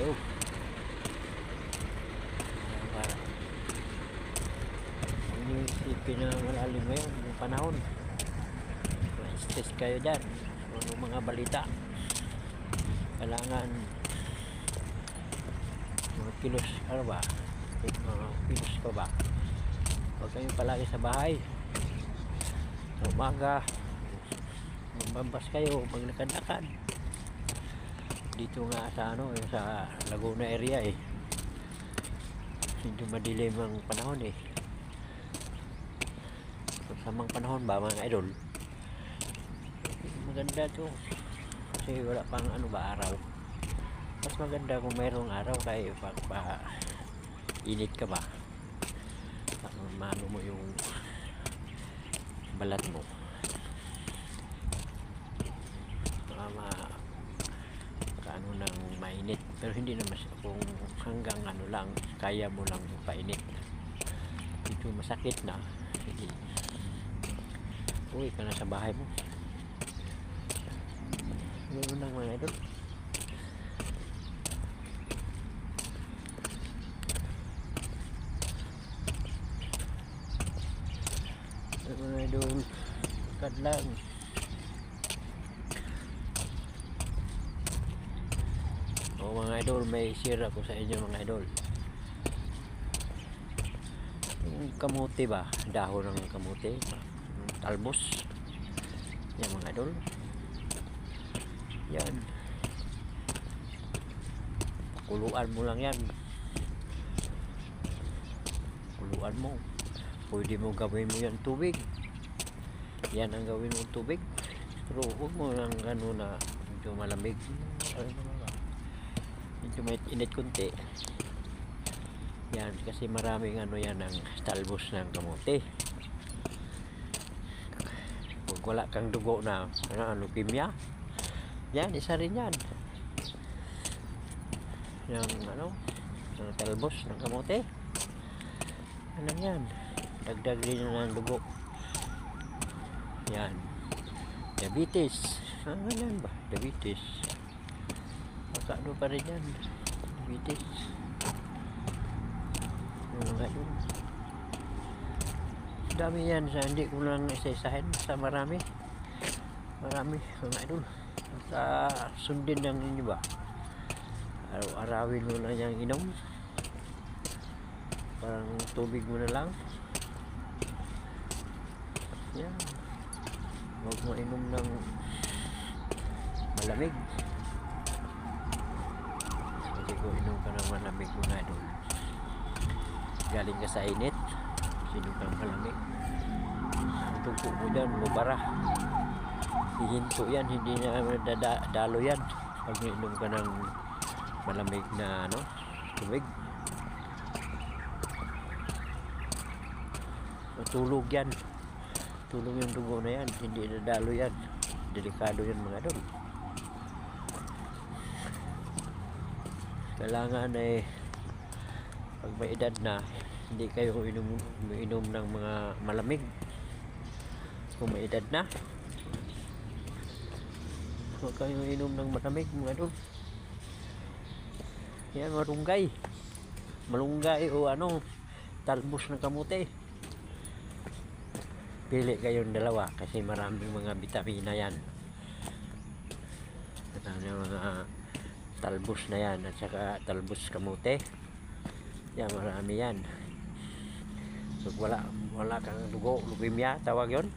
kayo. Huwag niyo isipin na malalim ngayon yung panahon. Ma-stress kayo dyan. Ano mga balita. Kailangan mga kilos, ano ba? Mga kilos ka ba? Huwag kayong palagi sa bahay. Sa umaga, magbabas kayo, maglakad-lakad. Dito nga sa sa Laguna area medyo madilim ang panahon Samang panahon ba mga idol? Maganda to kasi wala pang araw. Mas maganda kung mayroong araw kaya pa init ka ba? Mano mo yung balat mo. Kaano nang mainit, pero hindi naman kung hanggang lang kaya mo lang painit. Ito masakit na, sige, uwi ka na sa bahay mo. Ganoon lang mga idol. Mga idol, kadlang mga idol, may share ako sa inyo mga idol. Yung kamote ba, dahon ng kamote, talbos yan mga idol, yan kuluan mo lang yan, kuluan mo, pwede mo gawin mo yan tubig, yan ang gawin mo tubig, pero huwag mo lang na medyo malamig, medyo may init kunti yan, kasi maraming yan ang talbos ng kamote. Pag wala kang dugo na leukemia, yan, isa rin yan yung ng talbos ng kamote. Yan, dagdag din ng dugo. Yan, diabetes, yan ba, diabetes, magkano pa rin yan, diabetes. Dami yan, sa hindi ko lang isa-isahin, sa marami mga idol. Sa sundin lang ninyo ba, araw-arawin mo lang yung inom, parang tubig mo na lang yan. Huwag mo inom ng malamig, kasi kung inom ka ng malamig mga idol, galing ka sa init, sino kang malamig, ang tugtog mo dyan, mubara, hihinto yan, hindi na dalo yan pag inom ka ng malamig na tubig. Matulog yan, tulog yung dugo na yan, hindi na dalo yan, delikado yan mga idol. Kailangan pag may edad na, hindi kayo uminom ng mga malamig. Kung may edad na, huwag kayo inom ng malamig mga idol. Yan, malunggay o talbos ng kamote, pili kayong dalawa kasi maraming mga vitamina yan, mga talbos na yan at saka talbos kamote. Yan, marami yan. Pag wala kang dugo, leukemia tawag yon,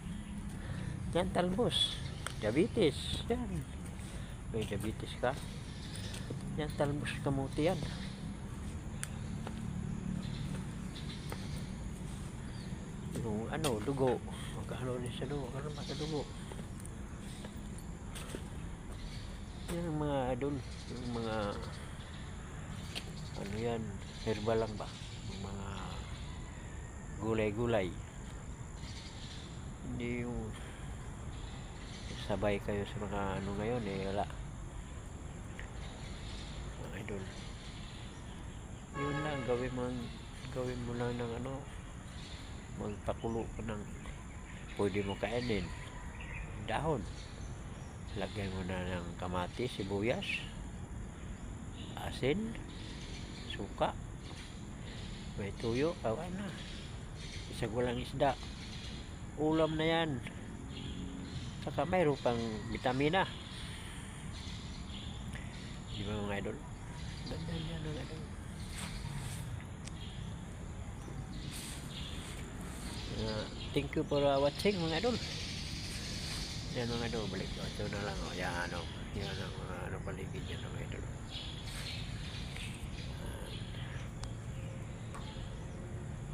yan talbos. Diabetes, yan, may diabetes ka, yan talbos kamote yan. Yung dugo, magkano rin sa dugo, dugo. Yan ang mga idol, yung mga yan, herbal lang ba, yung mga gulay-gulay, hindi yung sabay kayo sa mga ngayon wala mga idol. Yun lang, gawin mo lang ng magpakulo ka ng pwede mo kainin dahon, lagyan mo na ng kamatis, sibuyas asin, suka, may tuyo, kawan na. Isang walang isda. Ulam na yan. Saka mayroon pang vitamina. Di ba mga idol? Ganda yan mga idol. Thank you for watching mga idol. Yan mga idol, balik ko. Ito na lang. O, yan o. Yan ang mga paligid yan mga idol.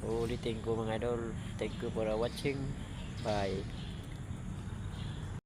Ulitin ko mga idol. Thank you for watching. Bye.